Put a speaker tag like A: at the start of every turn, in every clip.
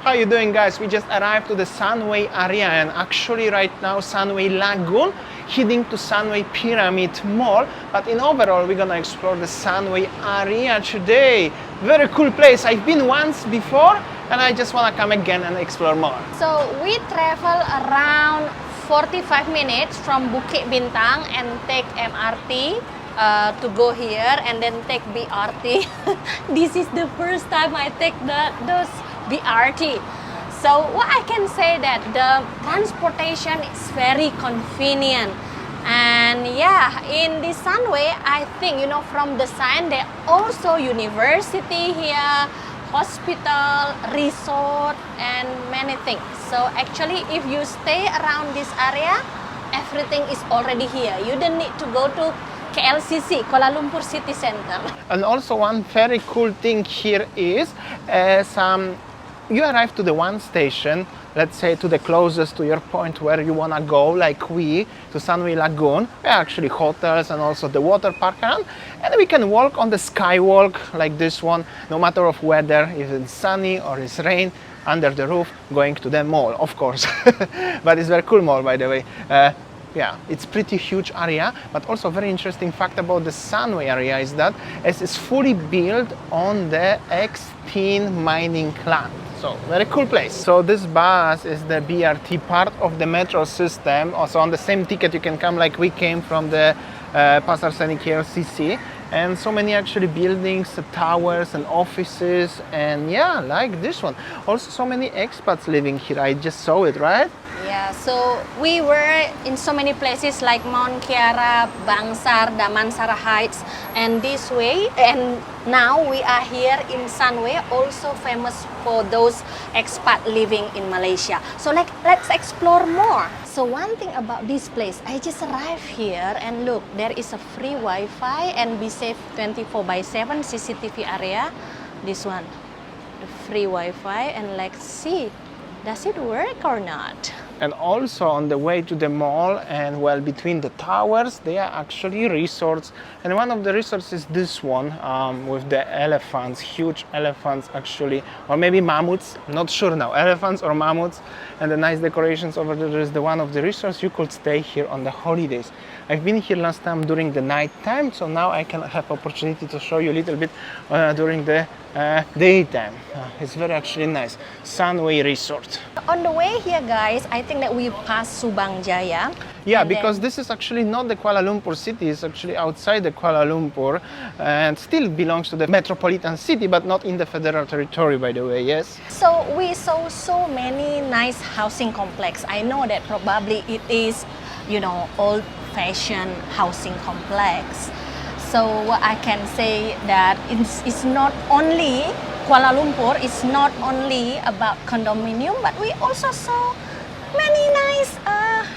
A: How you doing, guys? We just arrived to the Sunway area, and actually right now Sunway Lagoon, heading to Sunway Pyramid Mall. But in overall, we're gonna explore the Sunway area today. Very cool place. I've been once before, and I just wanna come again and explore more.
B: So we travel around 45 minutes from Bukit Bintang and take MRT to go here, and then take BRT. This is the first time I take those BRT. So what I can say that the transportation is very convenient. And yeah, in the Sunway, I think, you know, from the sign, there also university here, hospital, resort, and many things. So actually, if you stay around this area, everything is already here. You don't need to go to KLCC, Kuala Lumpur City Center.
A: And also one very cool thing here is you arrive to the one station, let's say to the closest to your point where you want to go, like we, to Sunway Lagoon. There are actually hotels and also the water park around. And we can walk on the skywalk like this one, no matter of weather, if it's sunny or it's rain, under the roof, going to the mall, of course. But it's a very cool mall, by the way. Yeah, it's pretty huge area, but also very interesting fact about the Sunway area is that it's fully built on the extinct mining land. So very cool place. So this bus is the BRT part of the metro system. Also on the same ticket you can come like we came from the Pasar Seni KLCC. And so many actually buildings, towers and offices, and yeah, like this one. Also so many expats living here. I just saw it, right?
B: Yeah, so we were in so many places like Mount Kiara, Bangsar, Damansara Heights, and this way. And now we are here in Sunway, also famous for those expats living in Malaysia. So let's explore more. So one thing about this place, I just arrived here and look, there is a free Wi-Fi and be safe 24/7 CCTV area. This one, the free Wi-Fi, and let's see, does it work or not?
A: And also on the way to the mall and well between the towers, they are actually resorts. And one of the resorts is this one with the elephants, huge elephants actually, or maybe mammoths, not sure now, elephants or mammoths, and the nice decorations over there. Is the one of the resorts you could stay here on the holidays. I've been here last time during the night time, so now I can have opportunity to show you a little bit during the daytime. It's very actually nice. Sunway Resort.
B: On the way here, guys, I think that we passed Subang Jaya.
A: Yeah, because this is actually not the Kuala Lumpur city, it's actually outside the Kuala Lumpur and still belongs to the metropolitan city, but not in the federal territory, by the way, yes?
B: So we saw so many nice housing complex. I know that probably it is, you know, old-fashioned housing complex. So what I can say that it's not only Kuala Lumpur, it's not only about condominium, but we also saw many nice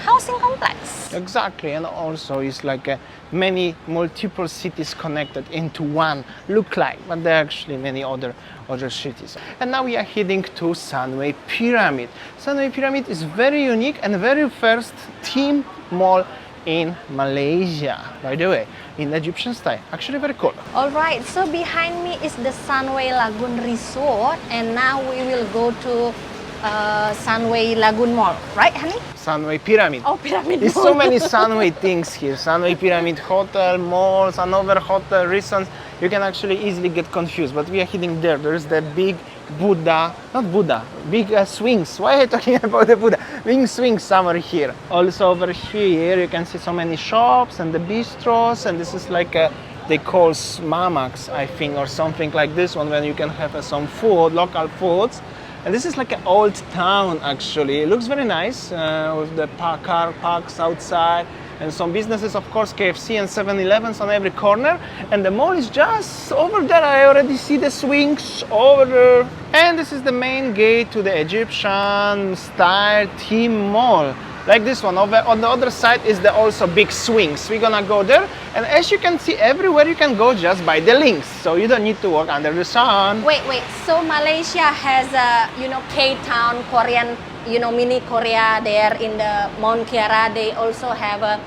B: housing complex.
A: Exactly, and also it's like many multiple cities connected into one, look like, but there are actually many other cities. And now we are heading to Sunway Pyramid. Sunway Pyramid is very unique and very first theme mall in Malaysia, by the way, in Egyptian style. Actually very cool.
B: Alright, so behind me is the Sunway Lagoon Resort, and now we will go to Sunway Lagoon Mall, right, honey?
A: Sunway Pyramid.
B: Oh, Pyramid
A: There's
B: Mall.
A: so many Sunway things here. Sunway Pyramid Hotel, malls, another hotel, resorts. You can actually easily get confused, but we are heading there. There is the big Buddha, not Buddha, big swings. Why am I talking about the Buddha? Big swings somewhere here. Also over here you can see so many shops and the bistros, and this is like they call smamaks, I think, or something like this one, when you can have some food, local foods. And this is like an old town actually. It looks very nice with the car parks outside and some businesses, of course, KFC and 7-Elevens on every corner. And the mall is just over there. I already see the swings over there. And this is the main gate to the Egyptian style theme mall. Like this one. Over on the other side is the also big swings. We're gonna go there. And as you can see, everywhere you can go just by the links. So you don't need to walk under the sun.
B: Wait. So Malaysia has a, you know, K-Town, Korean, you know, mini Korea there in the Mount Kiara. They also have a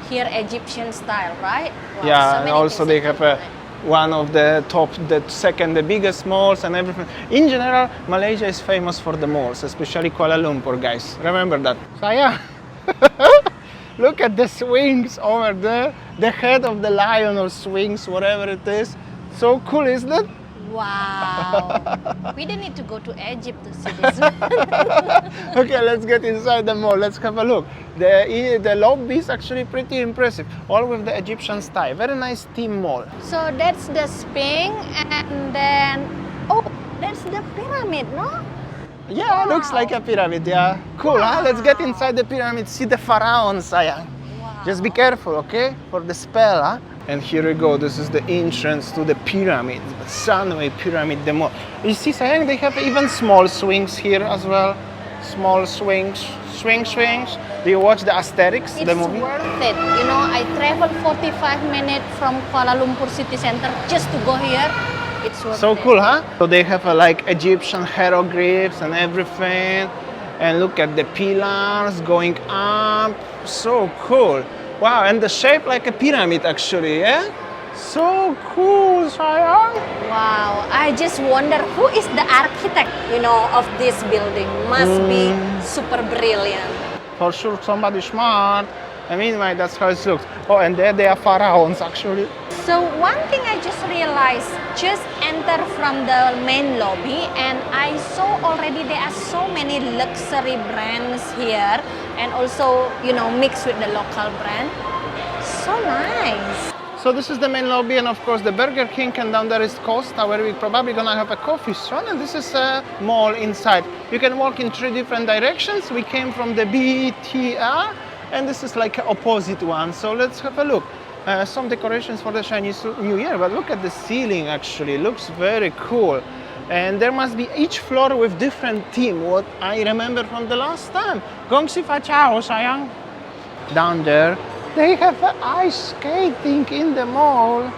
B: here Egyptian style, right? Wow,
A: Yeah,
B: so
A: and
B: many
A: also
B: things
A: they
B: you
A: have
B: can
A: a
B: do.
A: one of the top, the second, the biggest malls and everything. In general, Malaysia is famous for the malls, especially Kuala Lumpur, guys. Remember that. Saya, look at the swings over there. The head of the lion or swings, whatever it is. So cool, isn't it?
B: Wow. We don't need to go to Egypt to see this.
A: Okay, let's get inside the mall. Let's have a look. The lobby is actually pretty impressive, all with the Egyptian style. Very nice theme mall.
B: So that's the Sphinx, and then that's the pyramid, no?
A: Yeah, looks like a pyramid. Yeah, cool. Huh? Let's get inside the pyramid. See the pharaoh, sayang.
B: Wow.
A: Just be careful, okay, for the spell. Huh? And here we go. This is the entrance to the pyramid, the Sunway Pyramid, the mall. You see, sayang, they have even small swings here as well. Small swings. Do you watch the Asterix, the movie?
B: It's worth it. You know, I traveled 45 minutes from Kuala Lumpur city center just to go here. It's worth
A: So
B: it.
A: cool, huh? So they have like Egyptian hieroglyphs and everything. And look at the pillars going up. So cool. Wow, and the shape like a pyramid actually, yeah? So cool, sayang.
B: Wow, I just wonder who is the architect, you know, of this building. Must be super brilliant.
A: For sure, somebody smart. I mean, like, that's how it looks. Oh, and there they are pharaohs actually.
B: So one thing I just realized, just enter from the main lobby and I saw already there are so many luxury brands here and also, you know, mixed with the local brand. So nice.
A: So this is the main lobby and of course the Burger King, and down there is Costa where we're probably gonna have a coffee shop, and this is a mall inside. You can walk in 3 different directions. We came from the BTR and this is like an opposite one. So let's have a look. Some decorations for the Chinese New Year, but look at the ceiling actually, looks very cool. And there must be each floor with different theme, what I remember from the last time. Gong si fa chao, sayang. Down there, they have ice skating in the mall.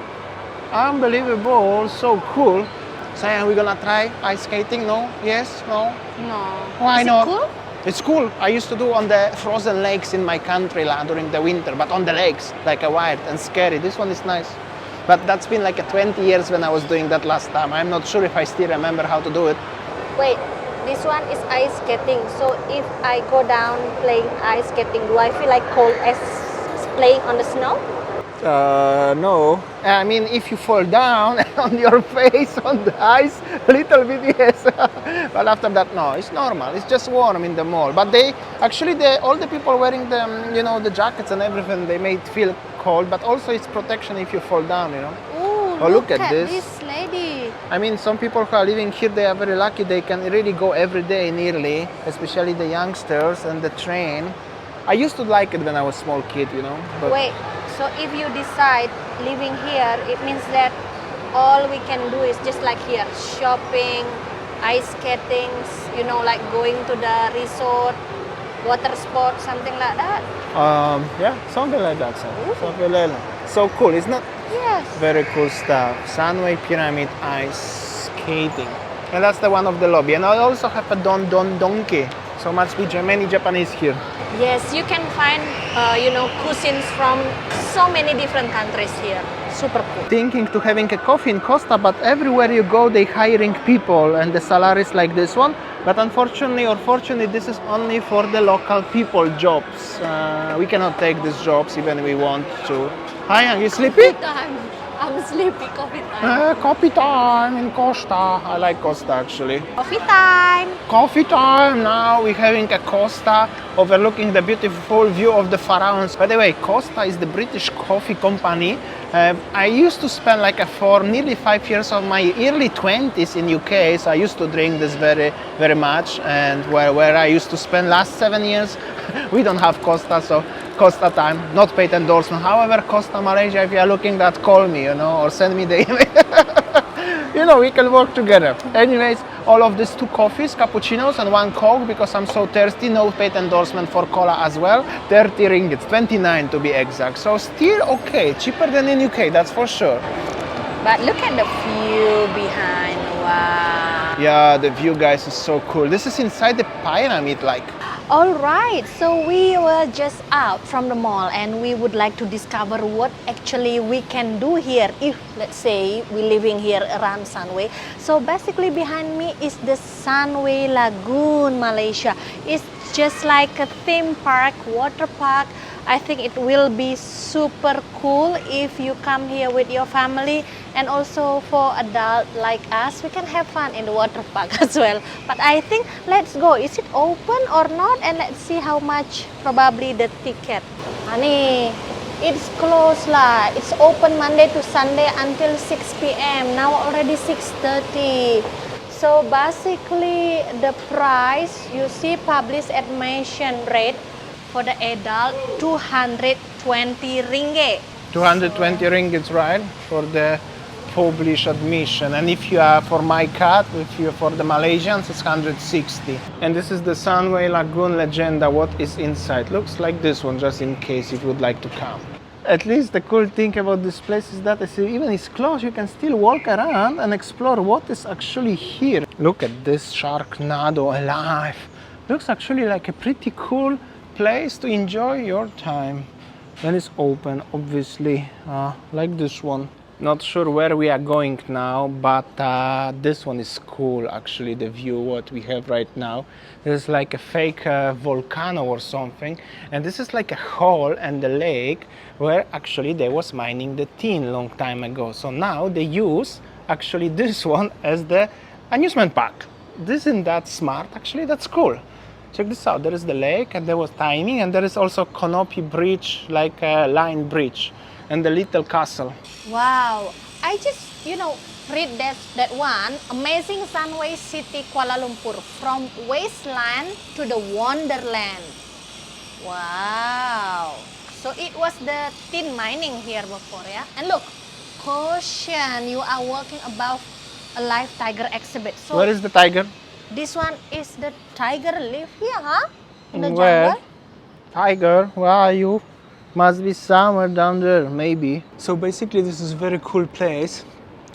A: Unbelievable, so cool. Sayang, we're gonna try ice skating? No? Yes? No?
B: No.
A: Why
B: Is
A: not?
B: it cool?
A: It's cool. I used to do on the frozen lakes in my country during the winter, but on the lakes, like a wild and scary. This one is nice. But that's been like 20 years when I was doing that last time. I'm not sure if I still remember how to do it.
B: Wait, this one is ice skating. So if I go down playing ice skating, do I feel like cold as playing on the snow?
A: No. I mean, if you fall down on your face on the ice, a little bit, yes. But after that, no, it's normal. It's just warm in the mall. But they actually, all the people wearing the, you know, the jackets and everything, they made feel cold. But also, it's protection if you fall down, you know.
B: Ooh,
A: Oh, look at
B: this
A: this.
B: lady.
A: I mean, some people who are living here, they are very lucky. They can really go every day nearly, especially the youngsters and the train. I used to like it when I was a small kid, you know. But
B: Wait, so if you decide living here, it means that all we can do is just like here, shopping, ice skating, you know, like going to the resort, water sports, something like that.
A: yeah, something like that. Something like that. So cool, isn't it?
B: Yes.
A: Very cool stuff. Sunway Pyramid ice skating. And that's the one of the lobby. And I also have a Don Donkey. So must be many Japanese here.
B: Yes, you can find, you know, cuisines from so many different countries here. Super cool.
A: Thinking to having a coffee in Costa, but everywhere you go, they hiring people and the salaries like this one. But unfortunately or fortunately, this is only for the local people jobs. We cannot take these jobs even we want to. Hi, are you sleepy?
B: Coffee time. I'm sleepy. Coffee time.
A: Coffee time in Costa. I like Costa actually.
B: Coffee time.
A: Coffee time now. We're having a Costa overlooking the beautiful view of the pharaohs. By the way, Costa is the British coffee company. I used to spend like for nearly 5 years of my early 20s in UK, so I used to drink this very, very much. And where I used to spend last 7 years, we don't have Costa, so Costa time, not paid endorsement. However, Costa Malaysia, if you are looking that, call me, you know, or send me the email. You know, we can work together. Anyways, all of these 2 coffees, cappuccinos and 1 Coke, because I'm so thirsty. No paid endorsement for cola as well. 30 ringgits, 29 to be exact. So still okay, cheaper than in UK, that's for sure.
B: But look at the view behind. Wow.
A: Yeah, the view, guys, is so cool. This is inside the pyramid, like.
B: All right, so we were just out from the mall and we would like to discover what actually we can do here if, let's say, we're living here around Sunway. So basically behind me is the Sunway Lagoon, Malaysia. It's just like a theme park, water park. I think it will be super cool if you come here with your family, and also for adults like us, we can have fun in the water park as well. But I think let's go. Is it open or not? And let's see how much probably the ticket. Honey, it's closed lah. It's open Monday to Sunday until 6 p.m. Now already 6:30. So basically the price you see published admission rate for the adult 220 ringgit.
A: 220 ringgits, right? For the published admission. And if you are for my cat, if you're for the Malaysians, it's 160. And this is the Sunway Lagoon Legenda. What is inside? Looks like this one, just in case if you would like to come. At least the cool thing about this place is that even it's closed, you can still walk around and explore what is actually here. Look at this Sharknado alive. Looks actually like a pretty cool place to enjoy your time. When it's open, obviously, like this one. Not sure where we are going now, but this one is cool actually, the view what we have right now. There's like a fake volcano or something, and this is like a hole in the lake where actually they was mining the tin long time ago. So now they use actually this one as the amusement park. This isn't that smart, actually that's cool. Check this out, there is the lake and there was timing, and there is also Canopy Bridge, like a line bridge, and the little castle.
B: Wow, I just, read that one, Amazing Sunway City Kuala Lumpur, from Wasteland to the Wonderland. Wow, so it was the tin mining here before, yeah? And look, caution, you are walking above a live tiger exhibit. So
A: Where is the tiger?
B: this one is the tiger live here, huh? In the
A: Where?
B: jungle?
A: Tiger, where are you? Must be somewhere down there, maybe. So basically this is a very cool place.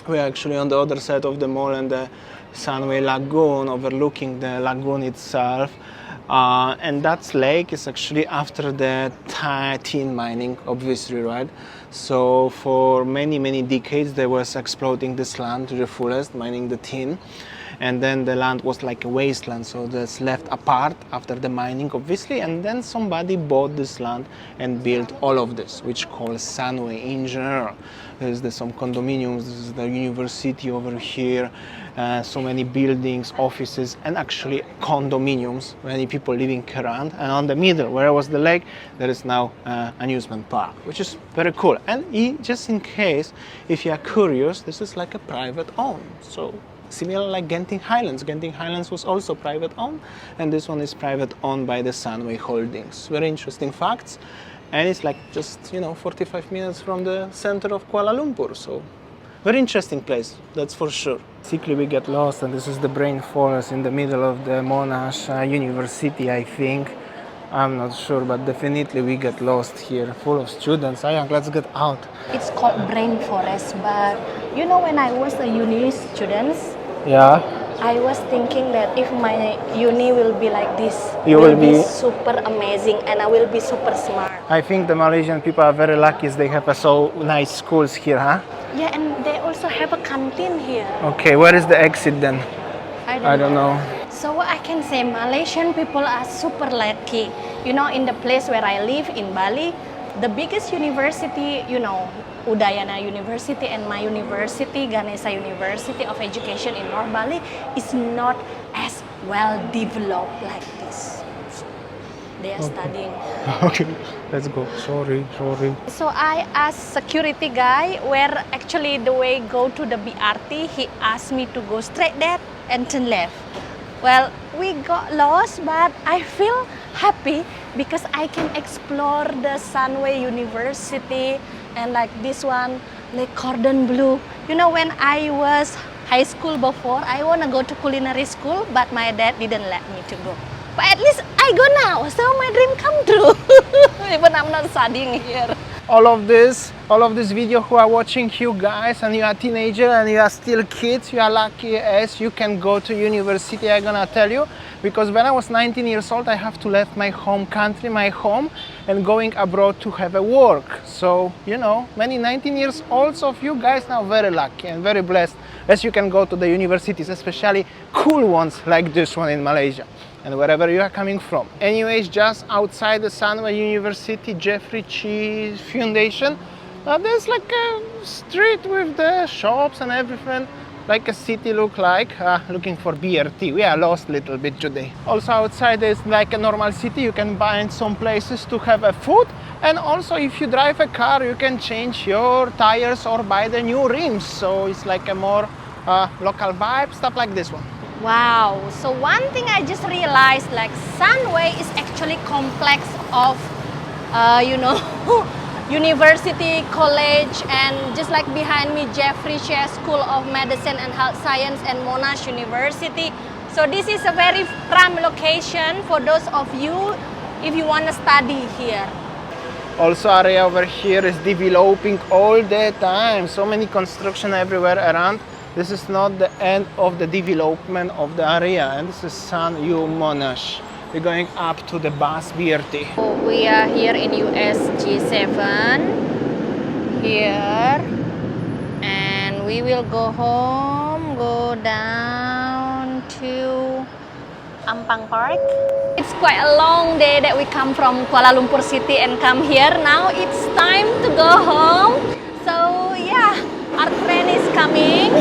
A: We're actually on the other side of the mall and the Sunway Lagoon, overlooking the lagoon itself. And that lake is actually after the tin mining, obviously, right? So for many decades they was exploiting this land to the fullest, mining the tin. And then the land was like a wasteland, so that's left apart after the mining, obviously. And then somebody bought this land and built all of this, which called Sunway in general. There's some condominiums, this is the university over here, so many buildings, offices, and actually condominiums, many people living around. And on the middle, where was the lake, there is now an amusement park, which is very cool. And just in case, if you are curious, this is like a private owned. So similar like Genting Highlands. Genting Highlands was also private owned, and this one is private owned by the Sunway Holdings. Very interesting facts, and it's like just 45 minutes from the center of Kuala Lumpur. So very interesting place, that's for sure. Basically we get lost, and this is the brain forest in the middle of the Monash University, I think. I'm not sure, but definitely we get lost here, full of students. Ayang, let's get out.
B: It's called brain forest, but when I was a uni student,
A: Yeah.
B: I was thinking that if my uni will be like this,
A: You will be
B: super amazing and I will be super smart.
A: I think the Malaysian people are very lucky as they have so nice schools here, huh?
B: Yeah, and they also have a canteen here.
A: Okay, where is the exit then? I don't know.
B: So what I can say, Malaysian people are super lucky. In the place where I live in Bali, the biggest university, Udayana University, and my university, Ganesha University of Education in North Bali, is not as well developed like this. They are studying.
A: Okay, let's go. Sorry.
B: So I asked security guy where actually the way go to the BRT. He asked me to go straight there and turn left. Well, we got lost, but I feel happy because I can explore the Sunway University, and like this one, Lake Cordon Bleu. When I was high school before, I want to go to culinary school, but my dad didn't let me to go. But at least I go now, so my dream come true. Even I'm not studying here.
A: All of this video who are watching you guys, and you are teenager and you are still kids, you are lucky as you can go to university. I'm gonna tell you, because when I was 19 years old, I have to leave my home country, my home, and going abroad to have a work. So, you know, many 19 years olds of you guys now very lucky and very blessed as you can go to the universities, especially cool ones like this one in Malaysia and wherever you are coming from. Anyways, just outside the Sunway University Jeffrey Cheese Foundation, there's like a street with the shops and everything, like a city look like, looking for BRT. We are lost a little bit today. Also outside there's like a normal city, you can find some places to have a food, and also if you drive a car you can change your tires or buy the new rims, so it's like a more local vibe, stuff like this one.
B: Wow, so one thing I just realized, like Sunway is actually complex of, you know, university, college, and just like behind me, Jeffrey Cheah School of Medicine and Health Science and Monash University. So this is a very prime location for those of you if you want to study here.
A: Also area over here is developing all the time, so many construction everywhere around. This is not the end of the development of the area, and this is Sun U Monash. We're going up to the bus BRT.
B: So we are here in USG7 here, and we will go home, go down to Ampang Park. It's quite a long day that we come from Kuala Lumpur City and come here. Now it's time to go home. So yeah, our train is coming.